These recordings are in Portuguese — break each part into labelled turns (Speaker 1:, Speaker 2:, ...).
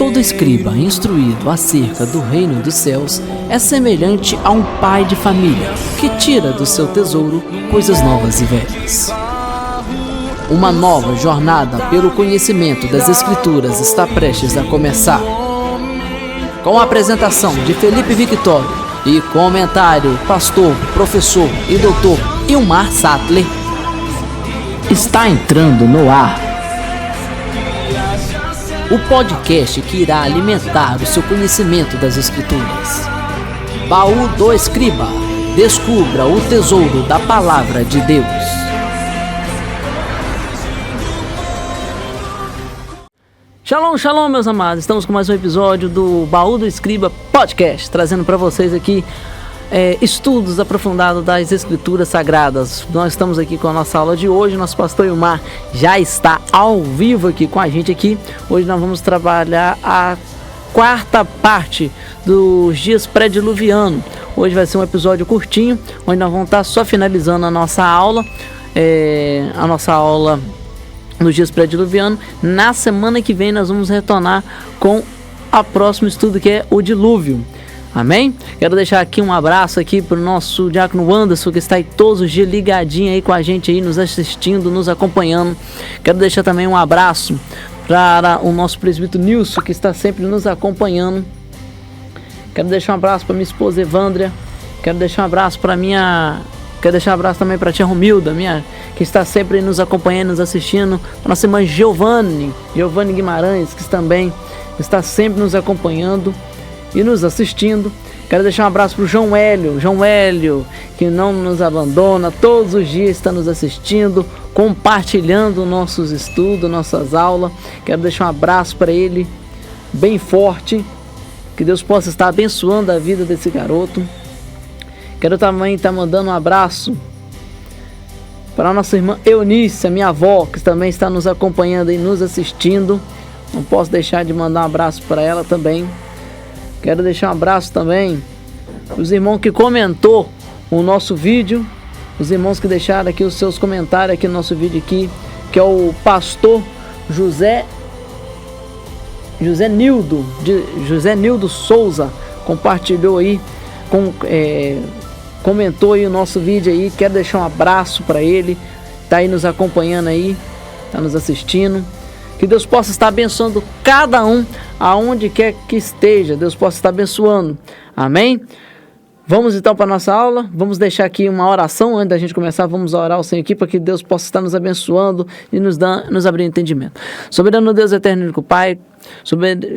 Speaker 1: Todo escriba instruído acerca do reino dos céus é semelhante a um pai de família que tira do seu tesouro coisas novas e velhas. Uma nova jornada pelo conhecimento das Escrituras está prestes a começar. Com a apresentação de Felipe Victório e comentário pastor, professor e doutor Ilmar Sattler, está entrando no ar o podcast que irá alimentar o seu conhecimento das Escrituras. Baú do Escriba. Descubra o tesouro da Palavra de Deus. Shalom, shalom, meus amados. Estamos com mais um episódio do Baú do Escriba Podcast, trazendo para vocês aqui estudos aprofundados das Escrituras Sagradas. Nós estamos aqui com a nossa aula de hoje. Nosso pastor Ilmar já está ao vivo aqui com a gente aqui. Hoje nós vamos trabalhar a quarta parte dos dias pré-diluviano. Hoje vai ser um episódio curtinho, onde nós vamos estar só finalizando a nossa aula nos dias pré-diluviano. Na semana que vem nós vamos retornar com o próximo estudo, que é o dilúvio. Amém? Quero deixar aqui um abraço aqui para o nosso diácono Anderson, que está aí todos os dias ligadinho aí com a gente aí, nos assistindo, nos acompanhando. Quero deixar também um abraço para o nosso presbítero Nilson, que está sempre nos acompanhando. Quero deixar um abraço para minha esposa Evandria. Quero deixar um abraço também para a tia Romilda, que está sempre nos acompanhando, nos assistindo. A nossa irmã Giovanni Guimarães, que também está sempre nos acompanhando e nos assistindo. Quero deixar um abraço para o João Hélio, que não nos abandona, todos os dias está nos assistindo, compartilhando nossos estudos, nossas aulas. Quero deixar um abraço para ele, bem forte, que Deus possa estar abençoando a vida desse garoto. Quero também estar mandando um abraço para a nossa irmã Eunice, a minha avó, que também está nos acompanhando e nos assistindo. Não posso deixar de mandar um abraço para ela também. Quero deixar um abraço também para os irmãos que comentou o nosso vídeo, os irmãos que deixaram aqui os seus comentários aqui no nosso vídeo aqui, que é o pastor José Nildo Souza, compartilhou aí, comentou aí o nosso vídeo aí. Quero deixar um abraço para ele, tá aí nos acompanhando aí, tá nos assistindo. Que Deus possa estar abençoando cada um, aonde quer que esteja. Deus possa estar abençoando. Amém? Vamos então para a nossa aula. Vamos deixar aqui uma oração antes da gente começar. Vamos orar ao Senhor aqui para que Deus possa estar nos abençoando e nos abrir entendimento. Soberano Deus eterno e único Pai,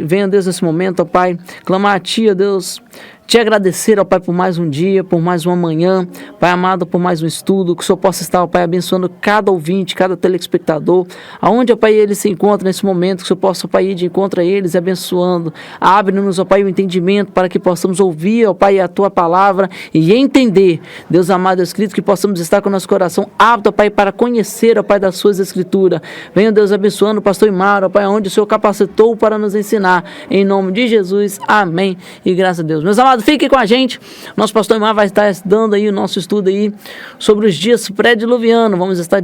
Speaker 1: venha Deus nesse momento, ó Pai, clamar a Ti, ó Deus, te agradecer, ó Pai, por mais um dia, por mais uma manhã, Pai amado, por mais um estudo, que o Senhor possa estar, ó Pai, abençoando cada ouvinte, cada telespectador, aonde, ó Pai, ele se encontra nesse momento, que o Senhor possa, ó Pai, ir de encontro a eles e abençoando. Abre-nos, ó Pai, o entendimento para que possamos ouvir, ó Pai, a Tua palavra e entender, Deus amado, Deus Cristo, que possamos estar com o nosso coração apto, ó Pai, para conhecer, ó Pai, das Suas Escrituras. Venha, Deus, abençoando o pastor Imar, ó Pai, onde o Senhor capacitou para nos ensinar, em nome de Jesus, amém, e graças a Deus. Meus amados, fiquem com a gente. Nosso pastor Imar vai estar dando aí o nosso estudo aí sobre os dias pré-diluvianos. Vamos estar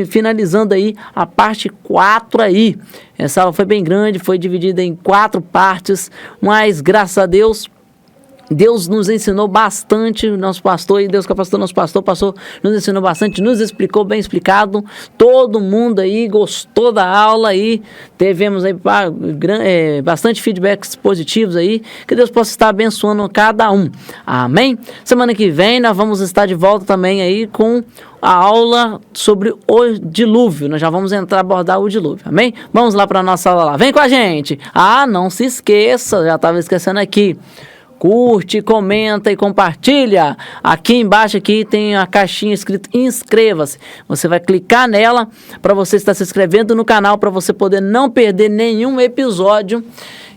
Speaker 1: finalizando aí a parte 4 aí. Essa aula foi bem grande, foi dividida em 4 partes, mas graças a Deus, Deus nos ensinou bastante, nosso pastor, e Deus capacitou nosso pastor, nos ensinou bastante, nos explicou bem explicado. Todo mundo aí gostou da aula aí, tivemos aí bastante feedbacks positivos aí. Que Deus possa estar abençoando cada um. Amém? Semana que vem nós vamos estar de volta também aí com a aula sobre o dilúvio. Nós já vamos abordar o dilúvio, amém? Vamos lá para a nossa aula lá. Vem com a gente! Não se esqueça, já estava esquecendo aqui. Curte, comenta e compartilha. Aqui embaixo aqui tem a caixinha escrita inscreva-se. Você vai clicar nela para você estar se inscrevendo no canal, para você poder não perder nenhum episódio.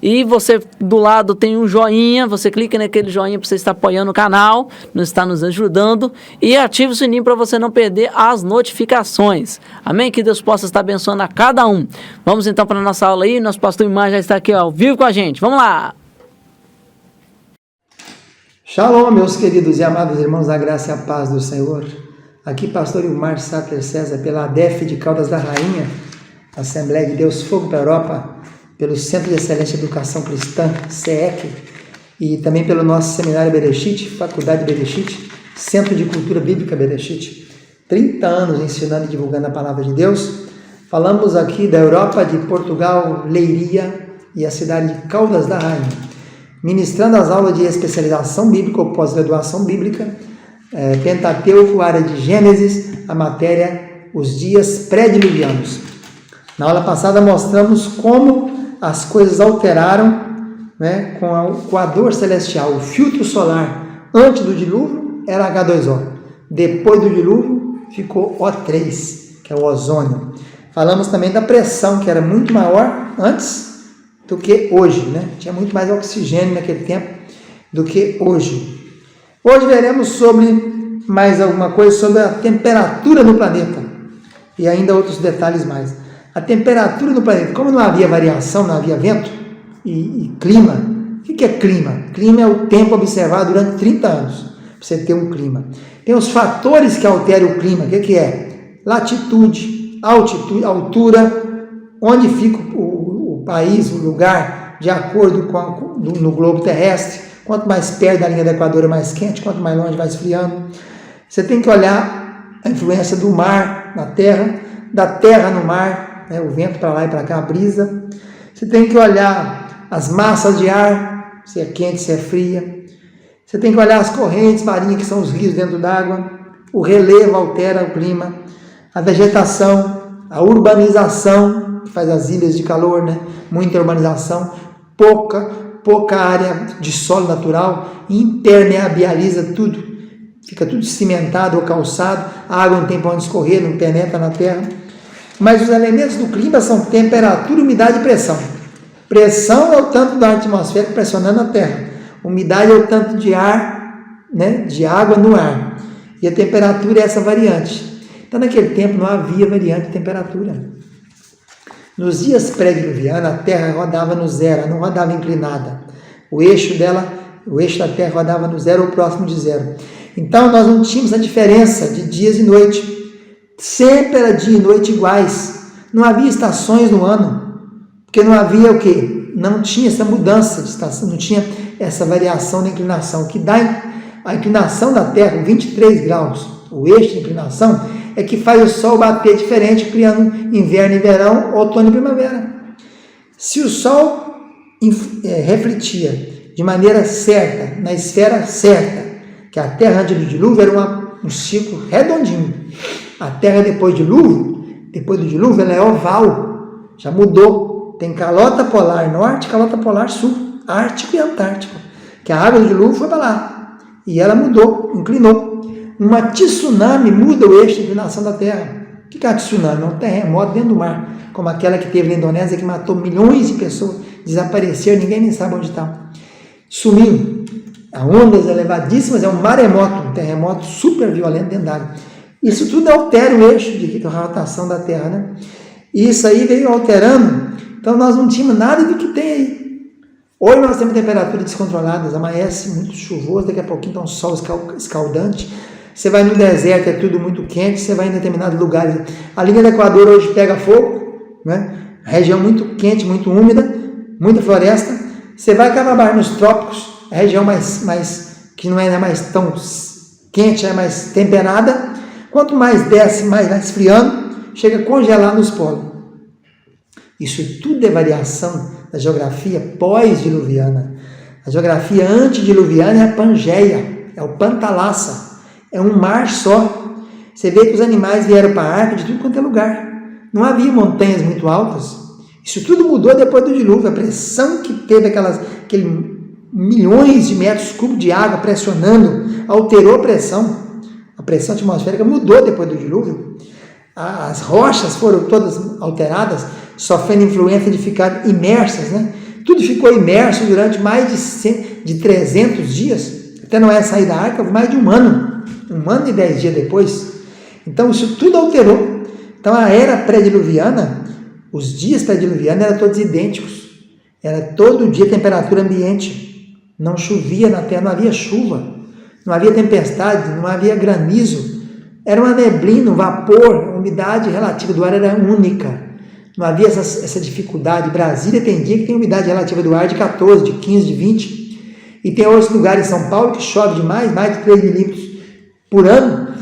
Speaker 1: E você do lado tem um joinha, você clica naquele joinha para você estar apoiando o canal, está nos ajudando. E ativa o sininho para você não perder as notificações. Amém? Que Deus possa estar abençoando a cada um. Vamos então para a nossa aula aí. Nosso pastor Imar já está aqui ao vivo com a gente. Vamos lá!
Speaker 2: Shalom, meus queridos e amados irmãos, da graça e a paz do Senhor. Aqui, pastor Ilmar Sattler César, pela ADEF de Caldas da Rainha, Assembleia de Deus Fogo para a Europa, pelo Centro de Excelência de Educação Cristã, CEEC, e também pelo nosso Seminário Bereshit, Faculdade Bereshit, Centro de Cultura Bíblica Bereshit. 30 anos ensinando e divulgando a Palavra de Deus. Falamos aqui da Europa, de Portugal, Leiria e a cidade de Caldas da Rainha, ministrando as aulas de especialização bíblica ou pós-graduação bíblica, Pentateuco, área de Gênesis, a matéria os dias pré-diluvianos. Na aula passada mostramos como as coisas alteraram, né, com a dor celestial. O filtro solar antes do dilúvio era H2O, depois do dilúvio ficou O3, que é o ozônio. Falamos também da pressão, que era muito maior antes do que hoje, né? Tinha muito mais oxigênio naquele tempo do que hoje. Hoje veremos sobre mais alguma coisa sobre a temperatura no planeta e ainda outros detalhes mais. A temperatura no planeta, como não havia variação, não havia vento e clima. O que é clima? Clima é o tempo observado durante 30 anos, para você ter um clima. Tem os fatores que alteram o clima. O que é? Latitude, altitude, altura, onde fica o país, o lugar, de acordo com no globo terrestre. Quanto mais perto da linha do Equador é mais quente, quanto mais longe vai esfriando. Você tem que olhar a influência do mar na terra, da terra no mar, né, o vento para lá e para cá, a brisa. Você tem que olhar as massas de ar, se é quente, se é fria. Você tem que olhar as correntes marinhas, que são os rios dentro d'água. O relevo altera o clima. A vegetação, a urbanização, que faz as ilhas de calor, né? Muita urbanização, pouca área de solo natural, impermeabiliza tudo. Fica tudo cimentado ou calçado, a água não tem para onde escorrer, não penetra na terra. Mas os elementos do clima são temperatura, umidade e pressão. Pressão é o tanto da atmosfera pressionando a terra. Umidade é o tanto de ar, né, de água no ar. E a temperatura é essa variante. Então, naquele tempo não havia variante de temperatura. Nos dias pré-diluvianos, a terra rodava no zero, ela não rodava inclinada. O eixo da terra rodava no zero ou próximo de zero. Então, nós não tínhamos a diferença de dias e noite. Sempre era dia e noite iguais. Não havia estações no ano. Porque não havia o quê? Não tinha essa mudança de estação, não tinha essa variação da inclinação. O que dá a inclinação da Terra, 23 graus, o eixo de inclinação, é que faz o Sol bater diferente, criando inverno e verão, outono e primavera. Se o Sol refletia de maneira certa, na esfera certa, que a Terra antes do dilúvio era um círculo redondinho. A Terra depois do dilúvio, ela é oval, já mudou. Tem calota polar norte e calota polar sul, Ártico e Antártico, que a água do dilúvio foi para lá, e ela mudou, inclinou. Uma tsunami muda o eixo de inclinação da Terra. O que é a tsunami? É um terremoto dentro do mar, como aquela que teve na Indonésia, que matou milhões de pessoas, desapareceu, ninguém nem sabe onde está. Sumiu. A ondas elevadíssimas, é um maremoto, um terremoto super violento dentro da água. Isso tudo altera o eixo de rotação da Terra, né? E isso aí veio alterando, então nós não tínhamos nada do que tem aí. Hoje nós temos temperaturas descontroladas, amanhece muito chuvoso, daqui a pouquinho está um sol escaldante. Você vai no deserto, é tudo muito quente, você vai em determinados lugares. A linha do Equador hoje pega fogo, né? Região muito quente, muito úmida, muita floresta. Você vai acabar nos trópicos, a região que não é mais tão quente, é mais temperada. Quanto mais desce, mais vai esfriando, chega a congelar nos polos. Isso tudo é variação da geografia pós-diluviana. A geografia antediluviana é a Pangeia, é o Pantalassa, é um mar só. Você vê que os animais vieram para a arca de tudo quanto é lugar. Não havia montanhas muito altas. Isso tudo mudou depois do dilúvio. A pressão que teve aquele milhões de metros cúbicos de água pressionando, alterou a pressão. A pressão atmosférica mudou depois do dilúvio. As rochas foram todas alteradas, sofrendo influência de ficar imersas, né? Tudo ficou imerso durante mais de 300 dias, até Noé sair da arca, mais de um ano e 10 dias depois. Então isso tudo alterou. Então a era pré-diluviana, os dias pré-diluvianos eram todos idênticos. Era todo dia temperatura ambiente. Não chovia na terra, não havia chuva. Não havia tempestade, não havia granizo. Era uma neblina, um vapor, a umidade relativa do ar era única. não havia essa dificuldade. Brasília tem dia que tem umidade relativa do ar de 14, de 15, de 20, e tem outros lugares em São Paulo que chove demais, mais de 3 milímetros por ano.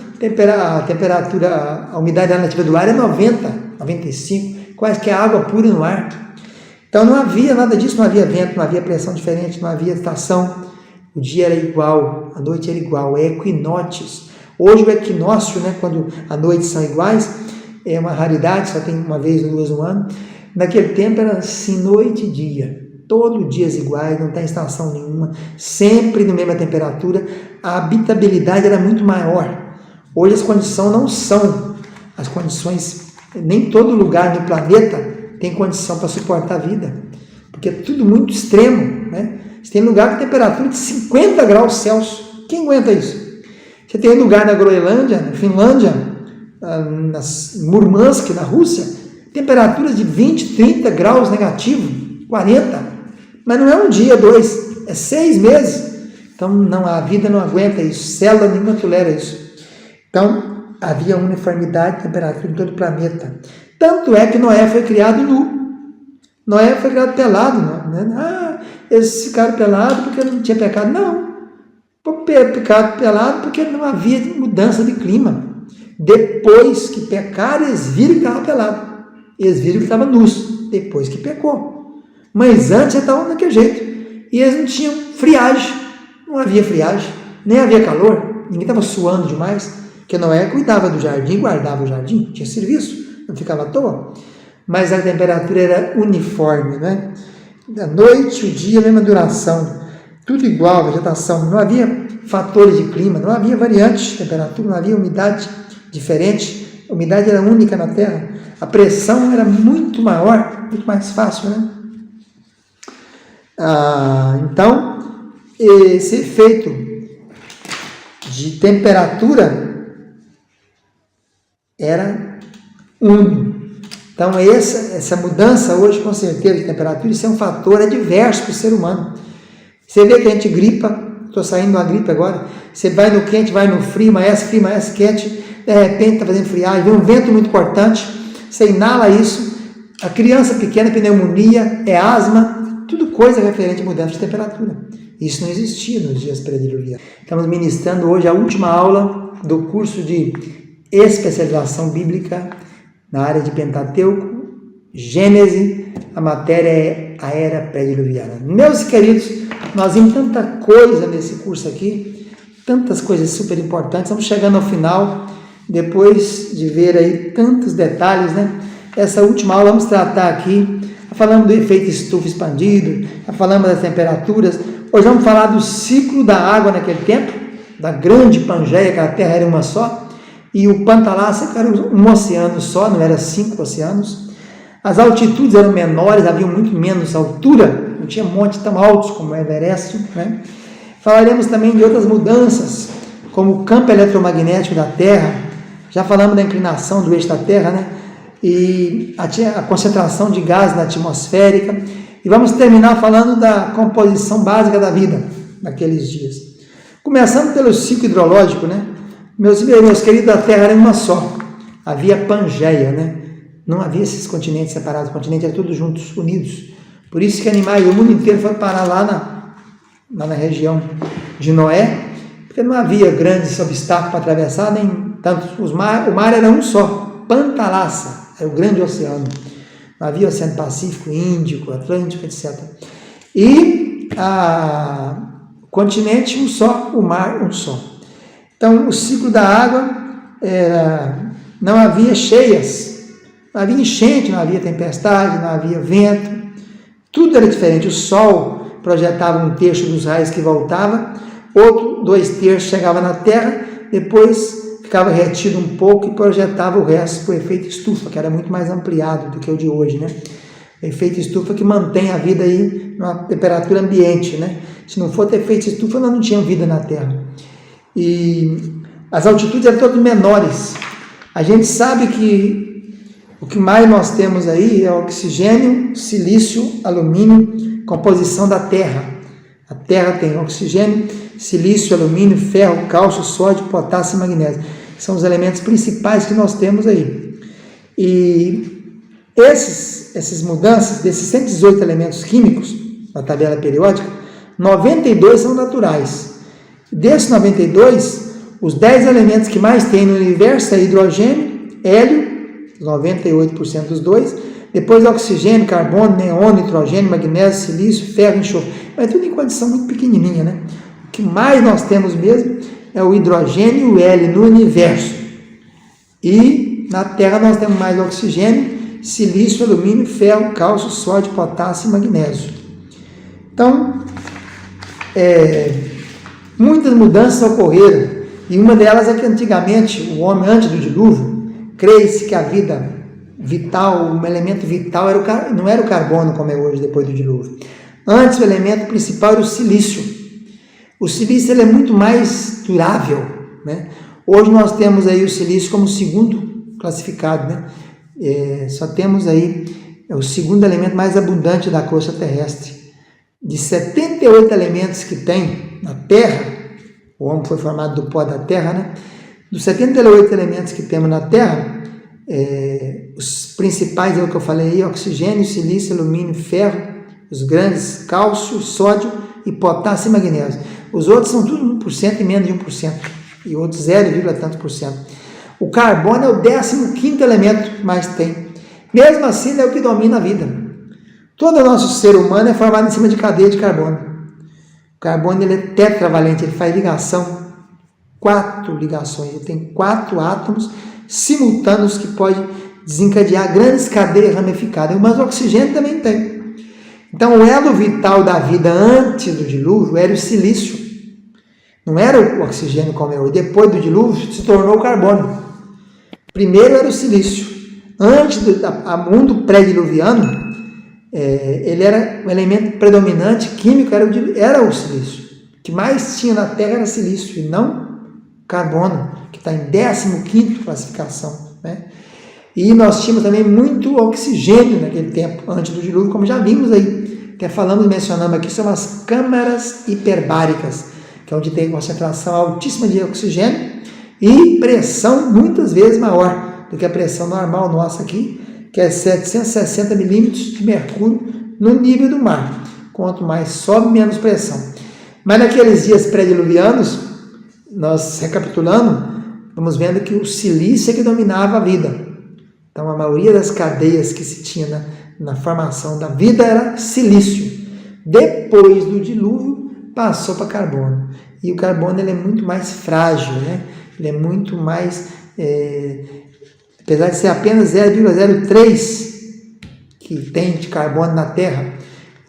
Speaker 2: A umidade relativa do ar é 90, 95, quase que é água pura no ar. Então não havia nada disso, não havia vento, não havia pressão diferente, não havia estação. O dia era igual, a noite era igual, é equinócios. Hoje o equinócio, né, quando as noites são iguais, é uma raridade, só tem uma vez ou duas no ano. Naquele tempo era assim, noite e dia, todos dias iguais, não tem estação nenhuma, sempre na mesma temperatura. A habitabilidade era muito maior. Hoje as condições não são as condições, nem todo lugar no planeta tem condição para suportar a vida, porque é tudo muito extremo, né? Você tem lugar com temperatura de 50 graus Celsius, quem aguenta isso? Você tem lugar na Groenlândia, na Finlândia, na Murmansk, na Rússia, temperaturas de 20, 30 graus negativo, 40, mas não é um dia, 2, é 6 meses. Então não, a vida não aguenta isso, célula nenhuma tolera isso. Então havia uniformidade de temperatura em todo o planeta. Tanto é que Noé foi criado nu. Noé foi criado pelado, né? Eles ficaram pelados porque não tinha pecado. Não, ficaram pelados porque não havia mudança de clima. Depois que pecaram, eles viram que estavam pelados. Eles viram que estavam nus, depois que pecou. Mas antes já estavam daquele jeito. E eles não tinham friagem. Não havia friagem, nem havia calor. Ninguém estava suando demais. Porque Noé cuidava do jardim, guardava o jardim, tinha serviço, não ficava à toa. Mas a temperatura era uniforme, né? A noite, o dia, a mesma duração, tudo igual, vegetação, não havia fatores de clima, não havia variantes de temperatura, não havia umidade diferente, a umidade era única na Terra, a pressão era muito maior, muito mais fácil, né? Então, esse efeito de temperatura era único. Então, essa mudança hoje, com certeza, de temperatura, isso é um fator adverso para o ser humano. Você vê que a gente gripa, estou saindo de uma gripe agora, você vai no quente, vai no frio, amanhece frio, amanhece quente, de repente está fazendo friagem, vem um vento muito cortante, você inala isso, a criança pequena, pneumonia, é asma, tudo coisa referente à mudança de temperatura. Isso não existia nos dias pré-diluvianos. Estamos ministrando hoje a última aula do curso de especialização bíblica na área de Pentateuco, Gênesis, a matéria é a era pré-diluviana. Meus queridos, nós vimos tanta coisa nesse curso aqui, tantas coisas super importantes, estamos chegando ao final, depois de ver aí tantos detalhes, né? Essa última aula vamos tratar aqui, falamos do efeito estufa expandido, falamos das temperaturas, hoje vamos falar do ciclo da água naquele tempo, da grande Pangeia, que a Terra era uma só, e o Pantalassa era um oceano só, não era 5 oceanos. As altitudes eram menores, havia muito menos altura, não tinha montes tão altos como o Everest, né? Falaremos também de outras mudanças, como o campo eletromagnético da Terra, já falamos da inclinação do eixo da Terra, né? E a concentração de gás na atmosférica, e vamos terminar falando da composição básica da vida naqueles dias. Começando pelo ciclo hidrológico, né? Meus queridos, a Terra era uma só, havia Pangeia, né? Não havia esses continentes separados, os continentes eram todos juntos, unidos. Por isso que animais do mundo inteiro foram parar lá na região de Noé, porque não havia grandes obstáculos para atravessar, nem tanto. O mar era um só, Pantalassa, era o grande oceano. Não havia Oceano Pacífico, Índico, Atlântico, etc. E o continente um só, o mar um só. Então, o ciclo da água não havia cheias, não havia enchente, não havia tempestade, não havia vento, tudo era diferente. O sol projetava um terço dos raios que voltava, outro 2 terços chegava na Terra, depois ficava retido um pouco e projetava o resto por efeito estufa, que era muito mais ampliado do que o de hoje, né? O efeito estufa que mantém a vida aí numa temperatura ambiente, né? Se não for ter efeito estufa, nós não tínhamos vida na Terra. E as altitudes eram todas menores. A gente sabe que o que mais nós temos aí é oxigênio, silício, alumínio, composição da Terra. A Terra tem oxigênio, silício, alumínio, ferro, cálcio, sódio, potássio e magnésio. São os elementos principais que nós temos aí. E Essas mudanças, desses 118 elementos químicos na tabela periódica, 92 são naturais. Desses 92, os 10 elementos que mais tem no universo é hidrogênio, hélio, 98% dos dois, depois oxigênio, carbono, neon, nitrogênio, magnésio, silício, ferro, enxofre. Mas tudo em condição muito pequenininha, né? O que mais nós temos mesmo é o hidrogênio e o hélio no universo. E na Terra nós temos mais oxigênio, silício, alumínio, ferro, cálcio, sódio, potássio e magnésio. Então, muitas mudanças ocorreram, e uma delas é que antigamente, o homem antes do dilúvio, crê-se que a vida vital, um elemento vital não era o carbono como é hoje depois do dilúvio. Antes o elemento principal era o silício. O silício ele é muito mais durável, né? Hoje nós temos aí o silício como segundo classificado, né? Só temos aí o segundo elemento mais abundante da crosta terrestre. De 78 elementos que tem na Terra, o homem foi formado do pó da Terra, né? Dos 78 elementos que temos na Terra, os principais é o que eu falei aí: oxigênio, silício, alumínio, ferro, os grandes, cálcio, sódio e potássio e magnésio. Os outros são tudo 1% e menos de 1%, e outros 0, tantos por cento. O carbono é o 15º elemento que mais tem. Mesmo assim, é o que domina a vida. Todo o nosso ser humano é formado em cima de cadeia de carbono. O carbono ele é tetravalente, ele faz ligação, 4 ligações, ele tem 4 átomos simultâneos que podem desencadear grandes cadeias ramificadas, mas o oxigênio também tem. Então, o elo vital da vida antes do dilúvio era o silício, não era o oxigênio como é hoje. Depois do dilúvio se tornou o carbono. Primeiro era o silício. Antes do mundo pré-diluviano, ele era o elemento predominante químico, era o silício. O que mais tinha na Terra era silício e não carbono, que está em 15º classificação, né? E nós tínhamos também muito oxigênio naquele tempo, antes do dilúvio, como já vimos aí. Até mencionamos aqui, são as câmaras hiperbáricas, que é onde tem concentração altíssima de oxigênio e pressão muitas vezes maior do que a pressão normal nossa aqui, que é 760 milímetros de mercúrio no nível do mar. Quanto mais sobe, menos pressão. Mas naqueles dias pré-diluvianos, nós recapitulando, vamos vendo que o silício é que dominava a vida. Então, a maioria das cadeias que se tinha na formação da vida era silício. Depois do dilúvio, passou para carbono. E o carbono ele é muito mais frágil, né? Ele é muito mais... apesar de ser apenas 0,03 que tem de carbono na Terra,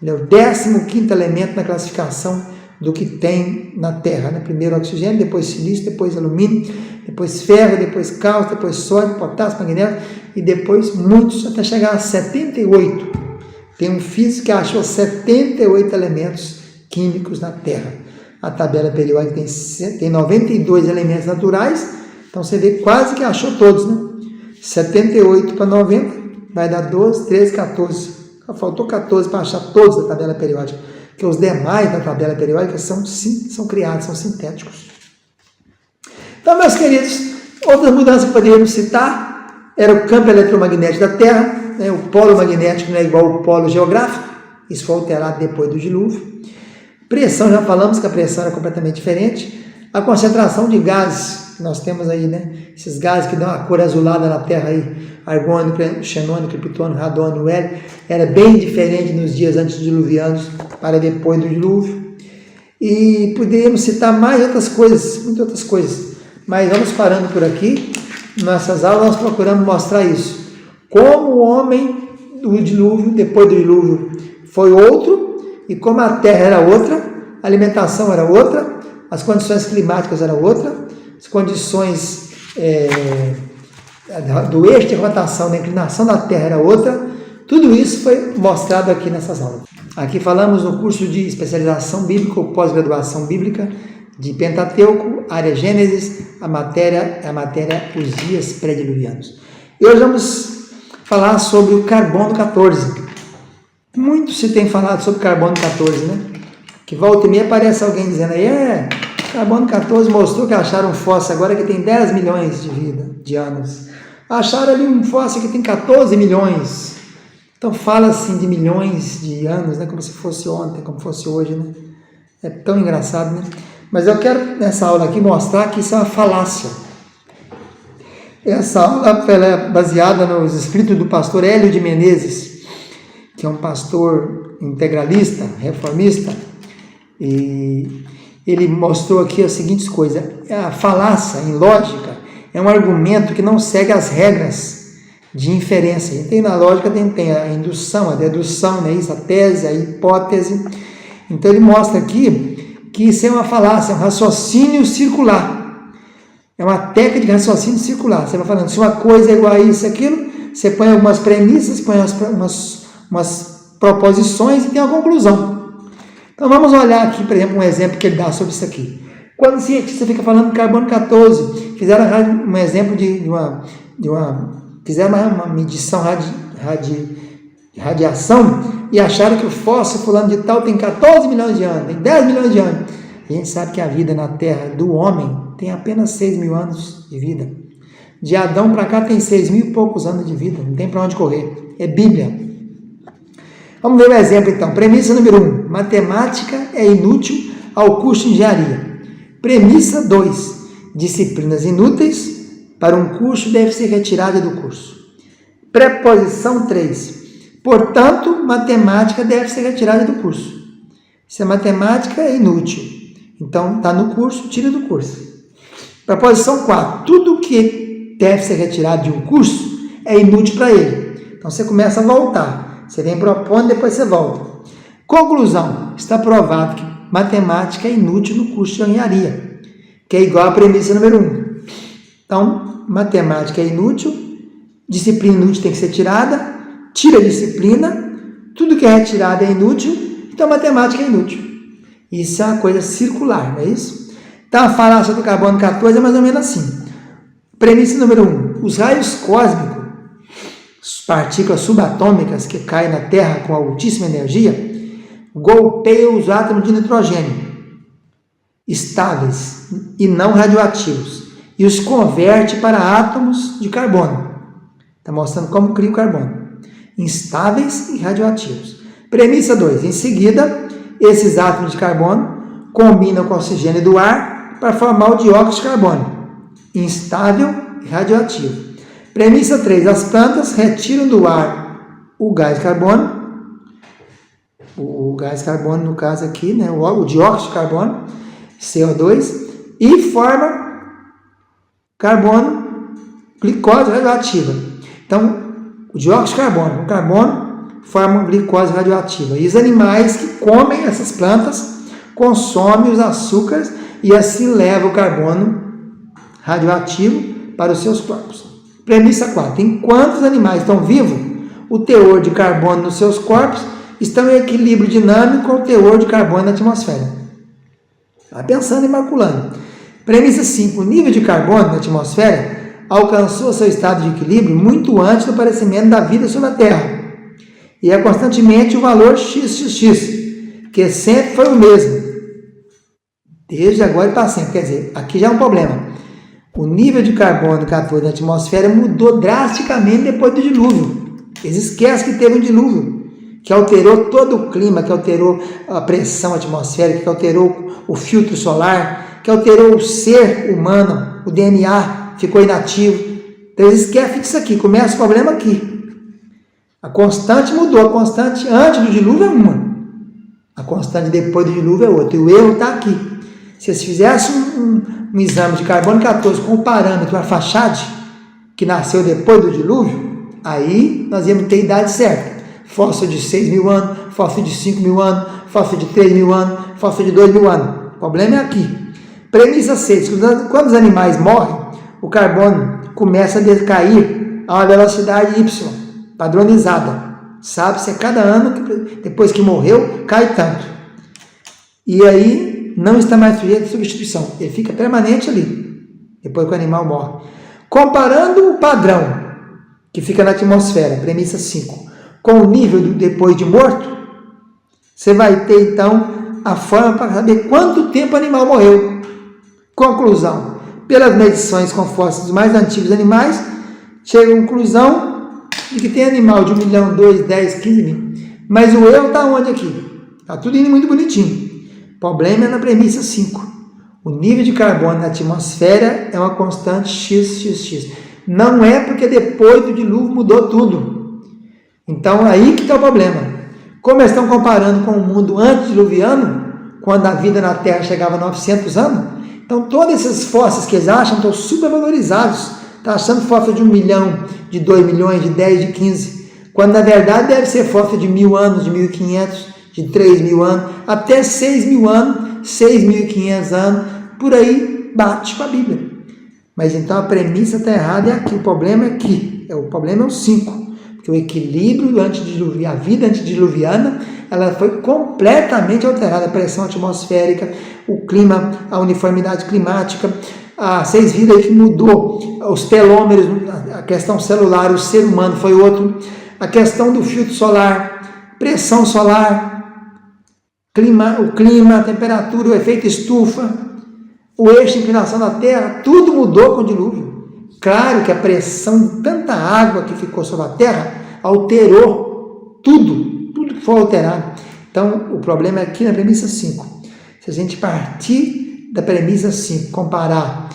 Speaker 2: ele é o 15º elemento na classificação do que tem na Terra, né? Primeiro oxigênio, depois silício, depois alumínio, depois ferro, depois cálcio, depois sódio, potássio, magnésio e depois muitos até chegar a 78. Tem um físico que achou 78 elementos químicos na Terra. A tabela periódica tem 92 elementos naturais, então você vê quase que achou todos, né? 78 para 90 vai dar 12, 13, 14. Faltou 14 para achar todos da tabela periódica, porque os demais da tabela periódica são criados, são sintéticos. Então, meus queridos, outras mudanças que poderíamos citar era o campo eletromagnético da Terra, né? O polo magnético não é igual ao polo geográfico, isso foi alterado depois do dilúvio. Pressão, já falamos que a pressão era completamente diferente. A concentração de gases, nós temos aí, né? Esses gases que dão a cor azulada na Terra aí, argônio, xenônio, criptônio, radônio, hélio, era bem diferente nos dias antediluvianos para depois do dilúvio. E poderíamos citar mais outras coisas, muitas outras coisas, mas vamos parando por aqui. Nessas aulas nós procuramos mostrar isso. Como o homem do dilúvio, depois do dilúvio, foi outro, e como a Terra era outra, a alimentação era outra, as condições climáticas eram outra, as condições do eixo de rotação, da inclinação da Terra era outra. Tudo isso foi mostrado aqui nessas aulas. Aqui falamos no curso de especialização bíblica ou pós-graduação bíblica de Pentateuco, área Gênesis, a matéria os dias pré-diluvianos. E hoje vamos falar sobre o carbono 14. Muito se tem falado sobre carbono 14, né? Que volta e meia aparece alguém dizendo aí, carbono 14 mostrou que acharam um fóssil agora que tem 10 milhões de anos. Acharam ali um fóssil que tem 14 milhões. Então fala assim de milhões de anos, né? Como se fosse ontem, como fosse hoje, né? É tão engraçado, né? Mas eu quero nessa aula aqui mostrar que isso é uma falácia. Essa aula ela é baseada nos escritos do pastor Hélio de Menezes, que é um pastor integralista, reformista, e ele mostrou aqui as seguintes coisas. A falácia em lógica é um argumento que não segue as regras de inferência. Tem na lógica, tem a indução, a dedução, né? Isso, a tese, a hipótese. Então ele mostra aqui que isso é uma falácia, é um raciocínio circular. É uma técnica de raciocínio circular. Você vai falando, se uma coisa é igual a isso, aquilo, você põe algumas premissas, põe umas proposições e tem uma conclusão. Então vamos olhar aqui, por exemplo, um exemplo que ele dá sobre isso aqui. Quando o cientista fica falando de carbono 14, fizeram um exemplo fizeram uma medição de radiação e acharam que o fóssil fulano de tal tem 14 milhões de anos, tem 10 milhões de anos. A gente sabe que a vida na Terra do homem tem apenas 6 mil anos de vida. De Adão para cá tem 6 mil e poucos anos de vida, não tem para onde correr. É Bíblia. Vamos ver um exemplo então. Premissa número 1. Matemática é inútil ao curso de engenharia. Premissa 2. Disciplinas inúteis para um curso deve ser retirada do curso. Preposição 3. Portanto, matemática deve ser retirada do curso. Se a matemática é inútil, então está no curso, tira do curso. Preposição 4. Tudo que deve ser retirado de um curso é inútil para ele. Então você começa a voltar. Você vem propondo, depois você volta. Conclusão. Está provado que matemática é inútil no curso de engenharia, que é igual à premissa número 1. Então, matemática é inútil, disciplina inútil tem que ser tirada, tira a disciplina, tudo que é retirado é inútil, então matemática é inútil. Isso é uma coisa circular, não é isso? Então, a falácia do carbono 14 é mais ou menos assim. Premissa número 1. Os raios cósmicos, partículas subatômicas que caem na Terra com altíssima energia, golpeiam os átomos de nitrogênio, estáveis e não radioativos, e os converte para átomos de carbono. Está mostrando como cria o carbono. Instáveis e radioativos. Premissa 2. Em seguida, esses átomos de carbono combinam com o oxigênio do ar para formar o dióxido de carbono, instável e radioativo. Premissa 3. As plantas retiram do ar o gás carbono, no caso aqui, né, o dióxido de carbono, CO2, e forma carbono, glicose radioativa. Então, o dióxido de carbono, o carbono forma glicose radioativa. E os animais que comem essas plantas consomem os açúcares e assim levam o carbono radioativo para os seus corpos. Premissa 4. Enquanto os animais estão vivos, o teor de carbono nos seus corpos está em equilíbrio dinâmico com o teor de carbono na atmosfera. Está pensando e calculando. Premissa 5. O nível de carbono na atmosfera alcançou seu estado de equilíbrio muito antes do aparecimento da vida sobre a Terra. E é constantemente o valor XXX, que sempre foi o mesmo. Desde agora e para sempre. Quer dizer, aqui já é um problema. O nível de carbono 14 na atmosfera mudou drasticamente depois do dilúvio. Eles esquecem que teve um dilúvio, que alterou todo o clima, que alterou a pressão atmosférica, que alterou o filtro solar, que alterou o ser humano, o DNA ficou inativo. Então eles esquecem disso aqui, começa o problema aqui. A constante mudou, a constante antes do dilúvio é uma, a constante depois do dilúvio é outra, e o erro está aqui. Se eles fizessem um exame de carbono 14 com o parâmetro Arfaxad, que nasceu depois do dilúvio, aí nós íamos ter a idade certa. Fóssil de 6 mil anos, fóssil de 5 mil anos, fóssil de 3 mil anos, fóssil de 2 mil anos. O problema é aqui. Premissa 6. Quando os animais morrem, o carbono começa a decair a uma velocidade Y, padronizada. Sabe-se a cada ano, depois que morreu, cai tanto. E aí não está mais sujeito a substituição. Ele fica permanente ali, depois que o animal morre. Comparando o padrão que fica na atmosfera, premissa 5, com o nível do depois de morto, você vai ter então a forma para saber quanto tempo o animal morreu. Conclusão: pelas medições com fósseis dos mais antigos animais, chega à conclusão de que tem animal de 1 milhão, 2, 10, 15 mil. Mas o eu está onde aqui? Está tudo indo muito bonitinho. O problema é na premissa 5. O nível de carbono na atmosfera é uma constante XXX. Não é porque depois do dilúvio mudou tudo. Então, aí que está o problema. Como eles estão comparando com o mundo antediluviano, quando a vida na Terra chegava a 900 anos, então todos esses fósseis que eles acham estão supervalorizados. Está achando fóssil de 1 milhão, de 2 milhões, de 10, de 15. Quando na verdade deve ser fóssil de 1000 anos, de 1500, de 3000 anos, até 6000 anos, 6500 anos, por aí bate com a Bíblia. Mas então a premissa está errada e aqui o problema é aqui. O problema é o 5. Porque o equilíbrio antediluviano, a vida antediluviana, ela foi completamente alterada. A pressão atmosférica, o clima, a uniformidade climática. Vocês viram aí que mudou os telômeros, a questão celular, o ser humano foi outro. A questão do filtro solar, pressão solar, o clima, a temperatura, o efeito estufa, o eixo de inclinação da Terra, tudo mudou com o dilúvio. Claro que a pressão de tanta água que ficou sobre a Terra alterou tudo que foi alterado. Então, o problema é aqui na premissa 5. Se a gente partir da premissa 5, comparar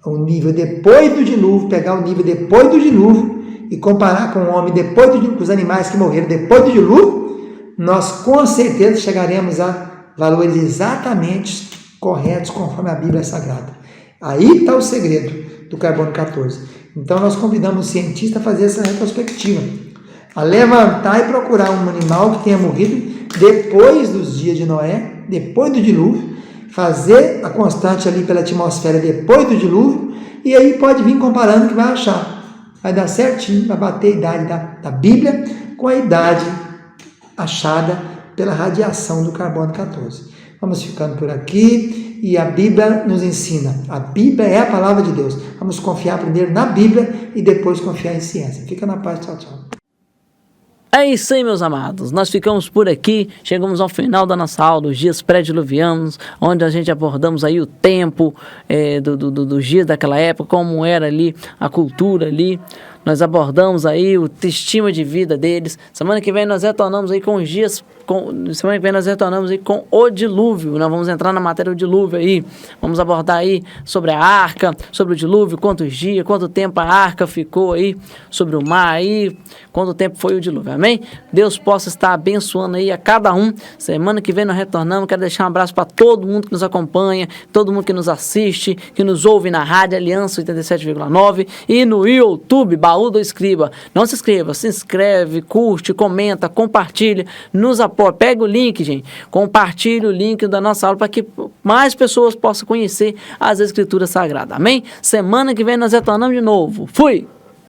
Speaker 2: o nível depois do dilúvio, pegar o nível depois do dilúvio e comparar com o homem depois do dilúvio, com os animais que morreram depois do dilúvio, nós com certeza chegaremos a valores exatamente corretos conforme a Bíblia Sagrada. Aí está o segredo do carbono 14. Então nós convidamos o cientista a fazer essa retrospectiva, a levantar e procurar um animal que tenha morrido depois dos dias de Noé, depois do dilúvio, fazer a constante ali pela atmosfera depois do dilúvio, e aí pode vir comparando que vai achar. Vai dar certinho, vai bater a idade da Bíblia com a idade achada pela radiação do carbono 14. Vamos ficando por aqui e a Bíblia nos ensina. A Bíblia é a palavra de Deus. Vamos confiar primeiro na Bíblia e depois confiar em ciência. Fica na paz, tchau, tchau.
Speaker 1: É isso aí, meus amados. Nós ficamos por aqui, chegamos ao final da nossa aula, os dias pré-diluvianos, onde a gente abordamos aí o tempo dos dias daquela época, como era ali a cultura ali. Nós abordamos aí o estima de vida deles. Semana que vem nós retornamos aí com os dias... Semana que vem nós retornamos aí com o dilúvio. Nós vamos entrar na matéria do dilúvio aí. Vamos abordar aí sobre a arca, sobre o dilúvio, quantos dias, quanto tempo a arca ficou aí sobre o mar aí, quanto tempo foi o dilúvio, amém? Deus possa estar abençoando aí a cada um. Semana que vem nós retornamos. Quero deixar um abraço para todo mundo que nos acompanha, todo mundo que nos assiste, que nos ouve na Rádio Aliança 87,9 e no YouTube, Baú do Escriba. Não se inscreva, se inscreve, curte, comenta, compartilha, nos apoia. Pega o link, gente, compartilha o link da nossa aula para que mais pessoas possam conhecer as Escrituras Sagradas, amém? Semana que vem nós retornamos de novo. Fui!